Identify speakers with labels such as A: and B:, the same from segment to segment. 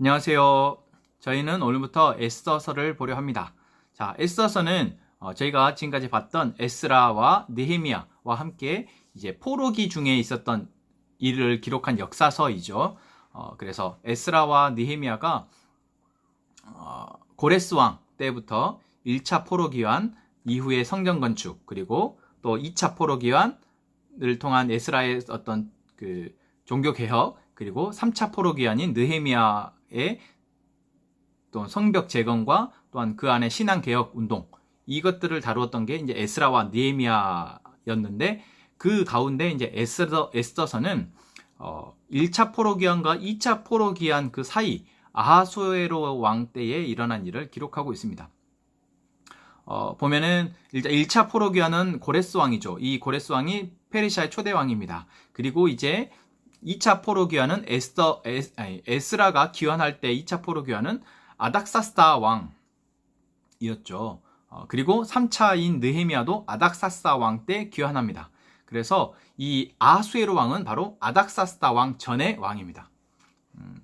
A: 안녕하세요. 저희는 오늘부터 에스더서를 보려 합니다. 자, 에스더서는 저희가 지금까지 봤던 에스라와 느헤미야와 함께 이제 포로기 중에 있었던 일을 기록한 역사서이죠. 그래서 에스라와 느헤미야가 고레스 왕 때부터 1차 포로기환 이후의 성전 건축, 그리고 또 2차 포로기환을 통한 에스라의 어떤 그 종교 개혁, 그리고 3차 포로기환인 느헤미야의 또 성벽 재건과 또한 그 안에 신앙 개혁 운동, 이것들을 다루었던 게 이제 에스라와 느헤미야였는데, 그 가운데 이제 에스더서는 1차 포로기환과 2차 포로기환 그 사이 아하수에로 왕 때에 일어난 일을 기록하고 있습니다. 보면은 일단 1차 포로기환은 고레스 왕이죠. 이 고레스 왕이 페르시아의 초대 왕입니다. 그리고 이제 2차 포로기환은 에스라가 기환할 때 2차 포로기환은 아닥사스다 왕이었죠. 그리고 3차인 느헤미야도 아닥사스다 왕 때 기환합니다. 그래서 이 아하수에로 왕은 바로 아닥사스다 왕 전의 왕입니다.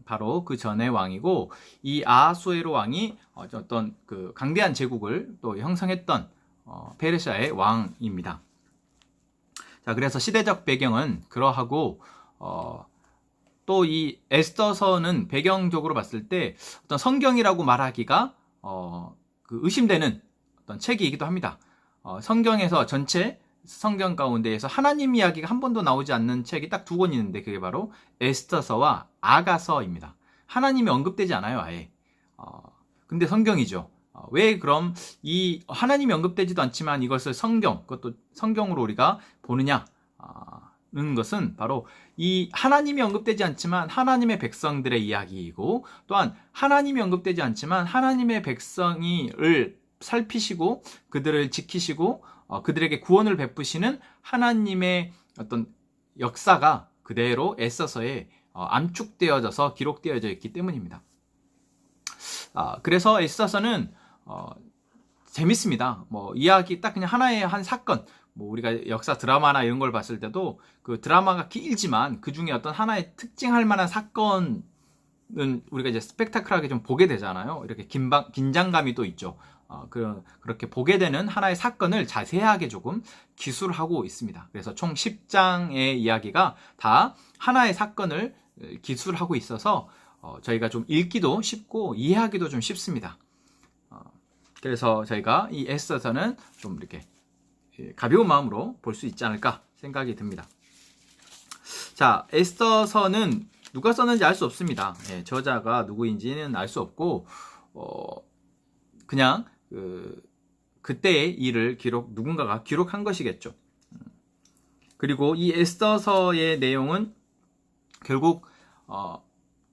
A: 바로 그 전의 왕이고, 이 아하수에로 왕이 어떤 그 강대한 제국을 또 형성했던 페르시아의 왕입니다. 자, 그래서 시대적 배경은 그러하고, 또 이 에스더서는 배경적으로 봤을 때 어떤 성경이라고 말하기가 그 의심되는 어떤 책이기도 합니다. 성경에서 전체 성경 가운데에서 하나님 이야기가 한 번도 나오지 않는 책이 딱 두 권 있는데, 그게 바로 에스더서와 아가서입니다. 하나님이 언급되지 않아요, 아예. 근데 성경이죠. 왜 그럼 이 하나님이 언급되지도 않지만 이것을 그것도 성경으로 우리가 보느냐? 는 것은 바로 이 하나님이 언급되지 않지만 하나님의 백성들의 이야기이고, 또한 하나님이 언급되지 않지만 하나님의 백성을 살피시고 그들을 지키시고 그들에게 구원을 베푸시는 하나님의 어떤 역사가 그대로 에스더서에 암축되어져서 기록되어져 있기 때문입니다. 그래서 에스더서는 재밌습니다. 뭐 이야기 딱 그냥 하나의 한 사건, 뭐 우리가 역사 드라마나 이런 걸 봤을 때도 그 드라마가 길지만 그 중에 어떤 하나의 특징할 만한 사건은 우리가 이제 스펙타클하게 좀 보게 되잖아요. 이렇게 긴장감이 또 있죠. 그렇게 보게 되는 하나의 사건을 자세하게 조금 기술하고 있습니다. 그래서 총 10장의 이야기가 다 하나의 사건을 기술하고 있어서 저희가 좀 읽기도 쉽고 이해하기도 좀 쉽습니다. 그래서 저희가 이 에스더서는 좀 이렇게 가벼운 마음으로 볼 수 있지 않을까 생각이 듭니다. 자, 에스더서는 누가 썼는지 알 수 없습니다. 저자가 누구인지는 알 수 없고, 그냥 그때의 일을 누군가가 기록한 것이겠죠. 그리고 이 에스더서의 내용은 결국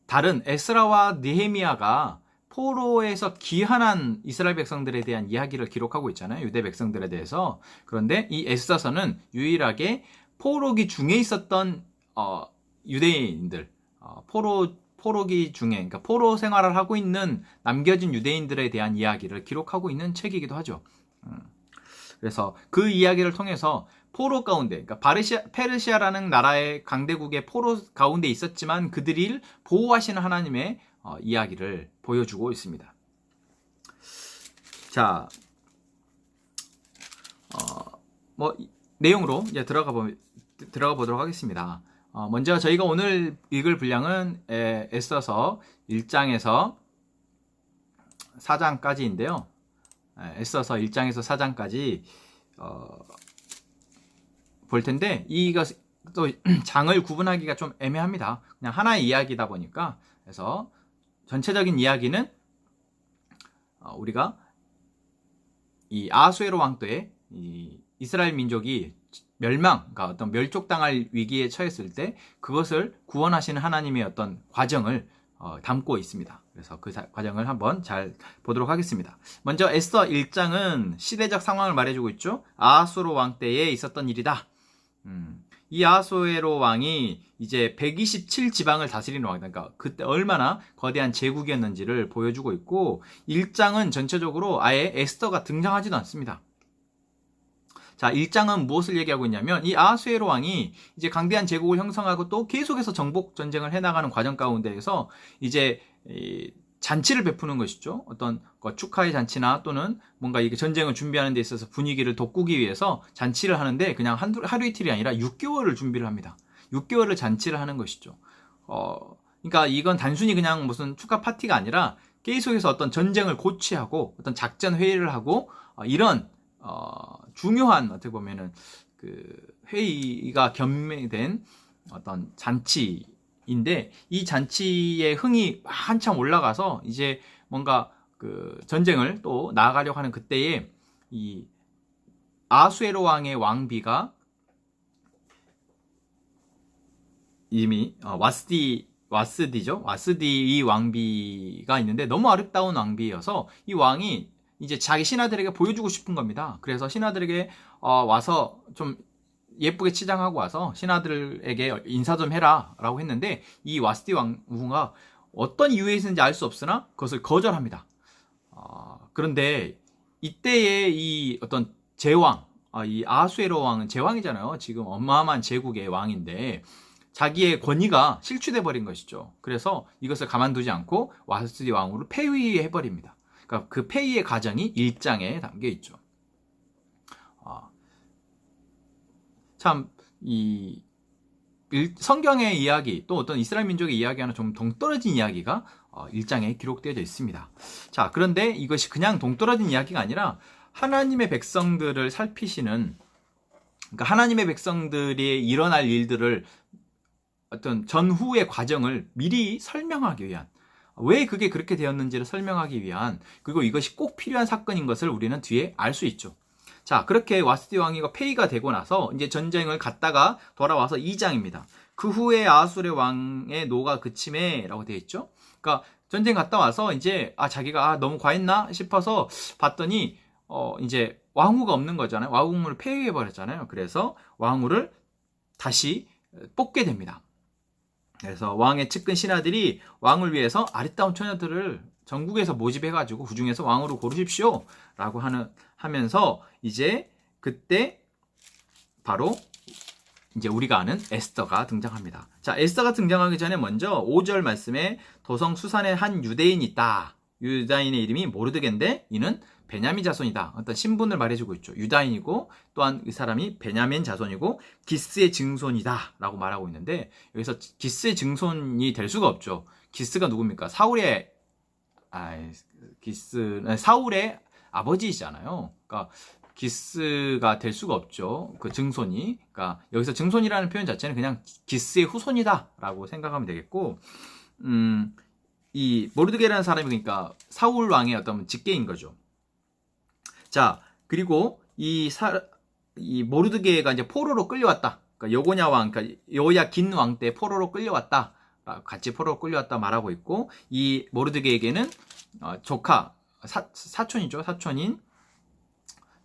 A: 다른 에스라와 느헤미야가 포로에서 귀환한 이스라엘 백성들에 대한 이야기를 기록하고 있잖아요. 유대 백성들에 대해서. 그런데 이 에스더서는 유일하게 포로기 중에 있었던 유대인들, 포로기 중에, 그러니까 포로 생활을 하고 있는 남겨진 유대인들에 대한 이야기를 기록하고 있는 책이기도 하죠. 그래서 그 이야기를 통해서 포로 가운데, 그러니까 페르시아라는 나라의 강대국의 포로 가운데 있었지만 그들을 보호하시는 하나님의 이야기를 보여주고 있습니다. 자, 내용으로 이제 들어가 보도록 하겠습니다. 먼저 저희가 오늘 읽을 분량은 에스더서 1장에서 4장까지인데요. 에스더서 1장에서 4장까지 볼 텐데, 이것 또 장을 구분하기가 좀 애매합니다. 그냥 하나의 이야기다 보니까. 그래서 전체적인 이야기는 우리가 이 아하수에로 왕 때에 이 이스라엘 민족이 그러니까 어떤 멸족당할 위기에 처했을 때 그것을 구원하시는 하나님의 어떤 과정을 담고 있습니다. 그래서 그 과정을 한번 잘 보도록 하겠습니다. 먼저 에스더 1장은 시대적 상황을 말해주고 있죠. 아하수에로 왕 때에 있었던 일이다. 이 아하수에로 왕이 이제 127지방을 다스리는 왕이다. 그러니까 그때 얼마나 거대한 제국이었는지를 보여주고 있고, 1장은 전체적으로 아예 에스더가 등장하지도 않습니다. 자, 1장은 무엇을 얘기하고 있냐면 이 아하수에로 왕이 이제 강대한 제국을 형성하고 또 계속해서 정복 전쟁을 해나가는 과정 가운데에서 이제 이 잔치를 베푸는 것이죠. 어떤 축하의 잔치나 또는 뭔가 이게 전쟁을 준비하는 데 있어서 분위기를 돋구기 위해서 잔치를 하는데 그냥 하루 이틀이 아니라 6개월을 준비를 합니다. 6개월을 잔치를 하는 것이죠. 그러니까 이건 단순히 그냥 무슨 축하 파티가 아니라 계속해서 어떤 전쟁을 고취하고 어떤 작전 회의를 하고 이런 중요한 어떻게 보면은 그 회의가 겸매된 어떤 잔치인데 이 잔치의 흥이 한참 올라가서 이제 뭔가 그 전쟁을 또 나아가려고 하는 그때에 이 아수에로 왕의 왕비가 이미 와스디죠. 와스디 이 왕비가 있는데 너무 아름다운 왕비여서 이 왕이 이제 자기 신하들에게 보여주고 싶은 겁니다. 그래서 신하들에게 와서 좀 예쁘게 치장하고 와서 신하들에게 인사 좀 해라 라고 했는데 이 와스디 왕후가 어떤 이유에 있는지 알 수 없으나 그것을 거절합니다. 그런데 이때의 이 어떤 제왕, 이 아하수에로 왕은 제왕이잖아요. 지금 어마어마한 제국의 왕인데 자기의 권위가 실추돼 버린 것이죠. 그래서 이것을 가만두지 않고 와스디 왕후를 폐위해버립니다. 그러니까 그 폐위의 과정이 1장에 담겨 있죠. 참, 성경의 이야기, 또 어떤 이스라엘 민족의 이야기와는 좀 동떨어진 이야기가 1장에 기록되어져 있습니다. 자, 그런데 이것이 그냥 동떨어진 이야기가 아니라 하나님의 백성들을 살피시는, 그러니까 하나님의 백성들이 일어날 일들을 어떤 전후의 과정을 미리 설명하기 위한, 왜 그게 그렇게 되었는지를 설명하기 위한, 그리고 이것이 꼭 필요한 사건인 것을 우리는 뒤에 알 수 있죠. 자, 그렇게 와스디 왕이가 폐위가 되고 나서 이제 전쟁을 갔다가 돌아와서 2장입니다. 그 후에 아하수레 왕의 노가 그침에라고 되어 있죠. 그러니까 전쟁 갔다 와서 이제 자기가 너무 과했나 싶어서 봤더니 이제 왕후가 없는 거잖아요. 왕후를 폐위해 버렸잖아요. 그래서 왕후를 다시 뽑게 됩니다. 그래서 왕의 측근 신하들이 왕을 위해서 아리따운 처녀들을 전국에서 모집해가지고 그 중에서 왕으로 고르십시오 라고 하면서 이제 그때 바로 이제 우리가 아는 에스더가 등장합니다. 자, 에스더가 등장하기 전에 먼저 5절 말씀에 도성 수산에 한 유대인이 있다. 유다인의 이름이 모르드게인데 이는 베냐민 자손이다. 어떤 신분을 말해주고 있죠. 유다인이고 또한 이 사람이 베냐민 자손이고 기스의 증손이다 라고 말하고 있는데 여기서 기스의 증손이 될 수가 없죠. 기스가 누굽니까? 사울의 아버지이잖아요. 그러니까 기스가 될 수가 없죠. 그 증손이. 그러니까 여기서 증손이라는 표현 자체는 그냥 기스의 후손이다 라고 생각하면 되겠고 이 모르드게라는 사람이 그러니까 사울 왕의 어떤 직계인 거죠. 자, 그리고 이 모르드게가 이제 포로로 끌려왔다. 그러니까 요고냐 왕, 그러니까 요야긴 왕 때 포로로 끌려왔다. 같이 포로로 끌려왔다 말하고 있고, 이 모르드게에게는 조카, 사촌이죠. 사촌인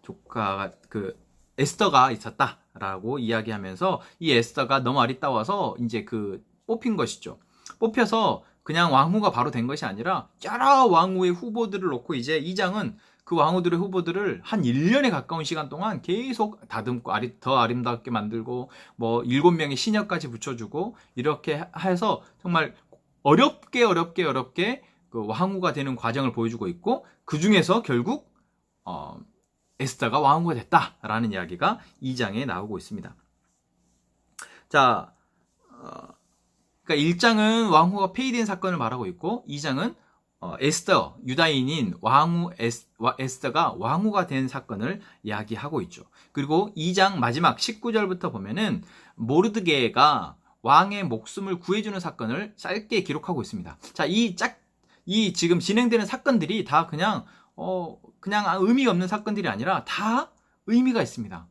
A: 조카가 그 에스더가 있었다라고 이야기하면서 이 에스더가 너무 아리따워서 이제 그 뽑힌 것이죠. 뽑혀서 그냥 왕후가 바로 된 것이 아니라 여러 왕후의 후보들을 놓고 이제 2장은 그 왕후들의 후보들을 한 1년에 가까운 시간 동안 계속 다듬고 더 아름답게 만들고 뭐 7명의 시녀까지 붙여주고 이렇게 해서 정말 어렵게 그 왕후가 되는 과정을 보여주고 있고 그 중에서 결국 에스더가 왕후가 됐다라는 이야기가 2장에 나오고 있습니다. 자, 그러니까 1장은 왕후가 폐위된 사건을 말하고 있고 2장은 에스더, 유다인인 에스더가 왕후가 된 사건을 이야기하고 있죠. 그리고 2장 마지막 19절부터 보면은 모르드게가 왕의 목숨을 구해주는 사건을 짧게 기록하고 있습니다. 자, 이 지금 진행되는 사건들이 다 그냥 의미 없는 사건들이 아니라 다 의미가 있습니다.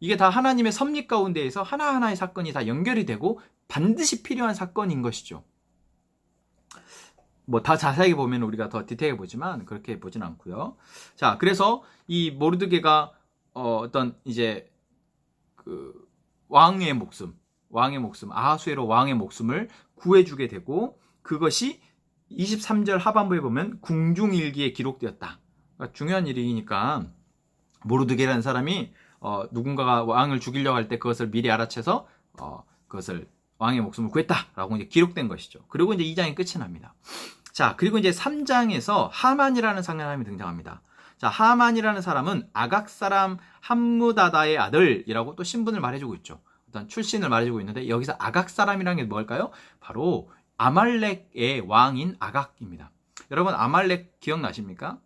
A: 이게 다 하나님의 섭리 가운데에서 하나하나의 사건이 다 연결이 되고 반드시 필요한 사건인 것이죠. 뭐 다 자세하게 보면 우리가 더 디테일하게 보지만 그렇게 보진 않고요. 자, 그래서 이 모르드게가 어떤 이제 그 왕의 목숨 아하수에로 왕의 목숨을 구해주게 되고 그것이 23절 하반부에 보면 궁중일기에 기록되었다. 그러니까 중요한 일이니까 모르드게라는 사람이 누군가가 왕을 죽이려고 할 때 그것을 미리 알아채서 그것을 왕의 목숨을 구했다라고 이제 기록된 것이죠. 그리고 이제 2장이 끝이 납니다. 자, 그리고 이제 3장에서 하만이라는 사람이 등장합니다. 자, 하만이라는 사람은 아각 사람 함무다다의 아들이라고 또 신분을 말해주고 있죠. 어떤 출신을 말해주고 있는데 여기서 아각 사람이라는 게 뭘까요? 바로 아말렉의 왕인 아각입니다. 여러분 아말렉 기억나십니까?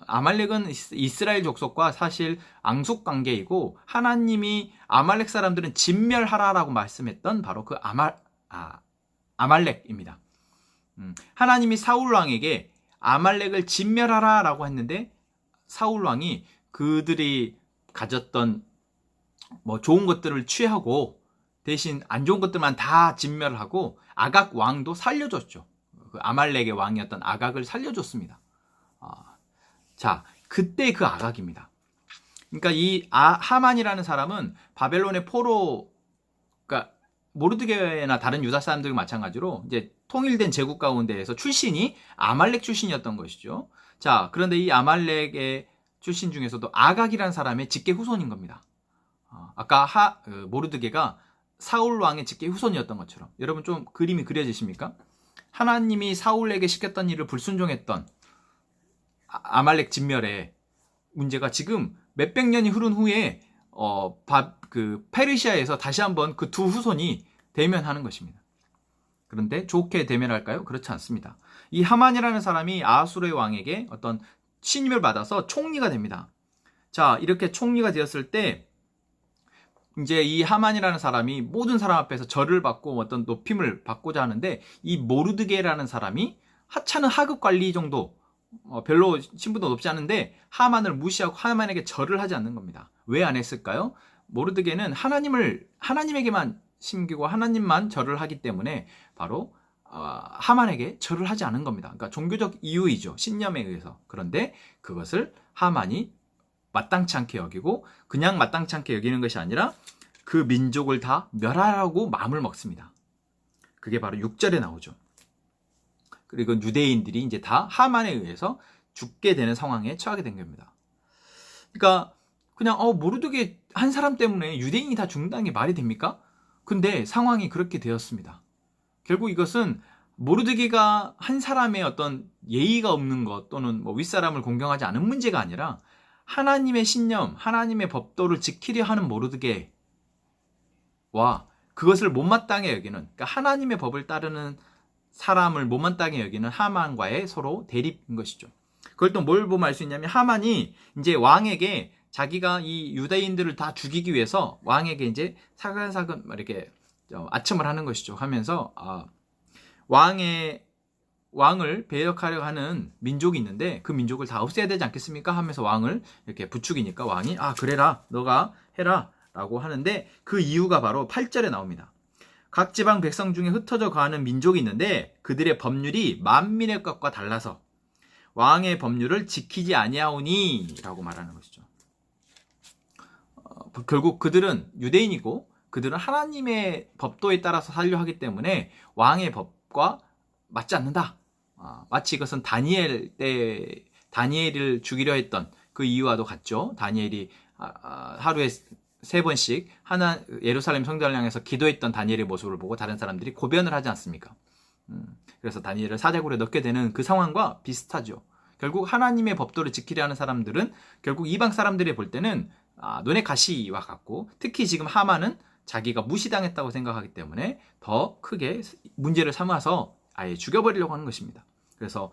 A: 아말렉은 이스라엘 족속과 사실 앙숙 관계이고 하나님이 아말렉 사람들은 진멸하라라고 말씀했던 바로 그 아말렉입니다. 하나님이 사울 왕에게 아말렉을 진멸하라라고 했는데 사울 왕이 그들이 가졌던 뭐 좋은 것들을 취하고 대신 안 좋은 것들만 다 진멸하고 아각 왕도 살려줬죠. 그 아말렉의 왕이었던 아각을 살려줬습니다. 자, 그때 그 아각입니다. 그러니까 이 하만이라는 사람은 바벨론의 포로, 그러니까 모르드게나 다른 유다 사람들과 마찬가지로 이제 통일된 제국 가운데에서 출신이 아말렉 출신이었던 것이죠. 자, 그런데 이 아말렉의 출신 중에서도 아각이라는 사람의 직계 후손인 겁니다. 아까 모르드게가 사울 왕의 직계 후손이었던 것처럼 여러분 좀 그림이 그려지십니까? 하나님이 사울에게 시켰던 일을 불순종했던 아말렉 진멸의 문제가 지금 몇백 년이 흐른 후에 페르시아에서 다시 한번 그 두 후손이 대면하는 것입니다. 그런데 좋게 대면할까요? 그렇지 않습니다. 이 하만이라는 사람이 아수르의 왕에게 어떤 신임을 받아서 총리가 됩니다. 자, 이렇게 총리가 되었을 때 이제 이 하만이라는 사람이 모든 사람 앞에서 절을 받고 어떤 높임을 받고자 하는데 이 모르드게라는 사람이 하찮은 하급 관리 정도 별로 신분도 높지 않은데 하만을 무시하고 하만에게 절을 하지 않는 겁니다. 왜 안 했을까요? 모르드게는 하나님에게만 심기고 하나님만 절을 하기 때문에 바로 하만에게 절을 하지 않은 겁니다. 그러니까 종교적 이유이죠. 신념에 의해서. 그런데 그것을 하만이 마땅치 않게 여기고 그냥 마땅치 않게 여기는 것이 아니라 그 민족을 다 멸하라고 마음을 먹습니다. 그게 바로 6절에 나오죠. 그리고 유대인들이 이제 다 하만에 의해서 죽게 되는 상황에 처하게 된 겁니다. 그러니까 그냥 모르드게 한 사람 때문에 유대인이 다 죽는다는 게 말이 됩니까? 근데 상황이 그렇게 되었습니다. 결국 이것은 모르드게가 한 사람의 어떤 예의가 없는 것 또는 뭐 윗사람을 공경하지 않은 문제가 아니라 하나님의 신념, 하나님의 법도를 지키려 하는 모르드게와 그것을 못마땅해 여기는, 그러니까 하나님의 법을 따르는 사람을 못마땅해 여기는 하만과의 서로 대립인 것이죠. 그걸 또 뭘 보면 알 수 있냐면 하만이 이제 왕에게 자기가 이 유대인들을 다 죽이기 위해서 왕에게 이제 사근사근 이렇게 아첨을 하는 것이죠. 하면서 왕을 배역하려 하는 민족이 있는데 그 민족을 다 없애야 되지 않겠습니까? 하면서 왕을 이렇게 부추기니까 왕이 그래라 너가 해라 라고 하는데 그 이유가 바로 8절에 나옵니다. 각 지방 백성 중에 흩어져 거하는 민족이 있는데 그들의 법률이 만민의 것과 달라서 왕의 법률을 지키지 아니하오니 라고 말하는 것이죠. 결국 그들은 유대인이고 그들은 하나님의 법도에 따라서 살려 하기 때문에 왕의 법과 맞지 않는다. 마치 이것은 다니엘을 죽이려 했던 그 이유와도 같죠. 다니엘이 하루에 3번씩 예루살렘 성전을 향해서 기도했던 다니엘의 모습을 보고 다른 사람들이 고변을 하지 않습니까? 그래서 다니엘을 사자굴에 넣게 되는 그 상황과 비슷하죠. 결국 하나님의 법도를 지키려 하는 사람들은 결국 이방 사람들이 볼 때는 눈의 가시와 같고, 특히 지금 하만은 자기가 무시당했다고 생각하기 때문에 더 크게 문제를 삼아서 아예 죽여버리려고 하는 것입니다. 그래서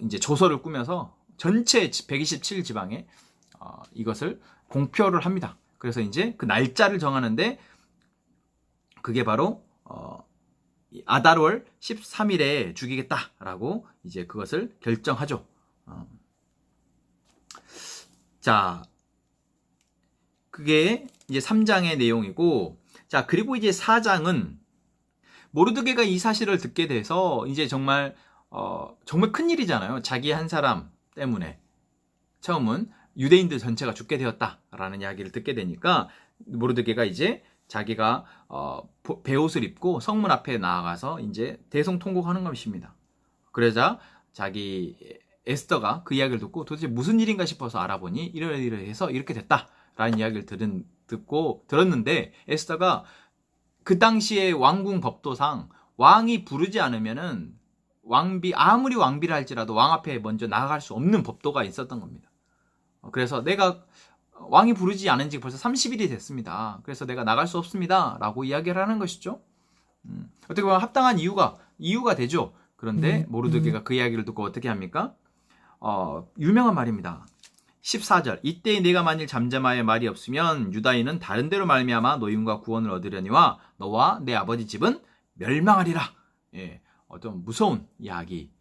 A: 이제 조서를 꾸며서 전체 127지방에 이것을 공표를 합니다. 그래서 이제 그 날짜를 정하는데 그게 바로 아달월 13일에 죽이겠다라고 이제 그것을 결정하죠. 자, 그게 이제 3장의 내용이고, 자, 그리고 이제 4장은 모르드게가 이 사실을 듣게 돼서 이제 정말 큰일이잖아요. 자기 한 사람 때문에 처음은 유대인들 전체가 죽게 되었다라는 이야기를 듣게 되니까 모르드게가 이제 자기가 베옷을 입고 성문 앞에 나아가서 이제 대성통곡하는 것입니다. 그러자 자기 에스더가 그 이야기를 듣고 도대체 무슨 일인가 싶어서 알아보니 이러이러해서 이렇게 됐다라고 라는 이야기를 들었는데 에스더가 그 당시에 왕궁 법도상 왕이 부르지 않으면은 아무리 왕비를 할지라도 왕 앞에 먼저 나아갈 수 없는 법도가 있었던 겁니다. 그래서 내가 왕이 부르지 않은 지 벌써 30일이 됐습니다. 그래서 내가 나갈 수 없습니다. 라고 이야기를 하는 것이죠. 어떻게 보면 합당한 이유가 되죠. 그런데 모르드게가 그 이야기를 듣고 어떻게 합니까? 유명한 말입니다. 14절 이때 내가 만일 잠잠하여 말이 없으면 유다인은 다른 데로 말미암아 노임과 구원을 얻으려니와 너와 내 아버지 집은 멸망하리라. 예, 어떤 무서운 이야기.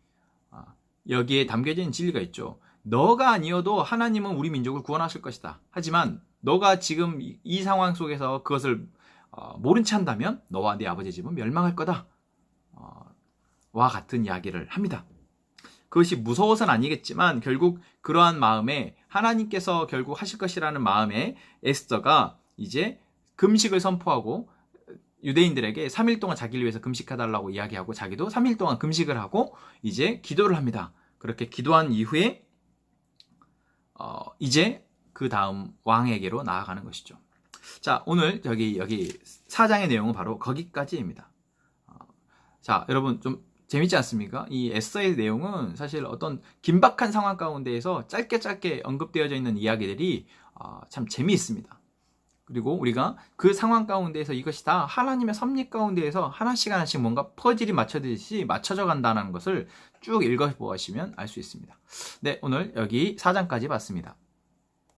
A: 여기에 담겨진 진리가 있죠. 너가 아니어도 하나님은 우리 민족을 구원하실 것이다. 하지만 너가 지금 이 상황 속에서 그것을 모른 채 한다면 너와 네 아버지 집은 멸망할 거다. 와 같은 이야기를 합니다. 그것이 무서워서는 아니겠지만 결국 그러한 마음에 하나님께서 결국 하실 것이라는 마음에 에스더가 이제 금식을 선포하고 유대인들에게 3일 동안 자기를 위해서 금식해달라고 이야기하고 자기도 3일 동안 금식을 하고 이제 기도를 합니다. 그렇게 기도한 이후에 이제 그 다음 왕에게로 나아가는 것이죠. 자, 오늘 여기 4장의 내용은 바로 거기까지입니다. 자, 여러분 좀 재밌지 않습니까? 이 에스더의 내용은 사실 어떤 긴박한 상황 가운데에서 짧게 언급되어져 있는 이야기들이 참 재미있습니다. 그리고 우리가 그 상황 가운데에서 이것이 다 하나님의 섭리 가운데에서 하나씩 뭔가 퍼즐이 맞춰지듯이 맞춰져 간다는 것을 쭉 읽어보시면 알 수 있습니다. 네, 오늘 여기 4장까지 봤습니다.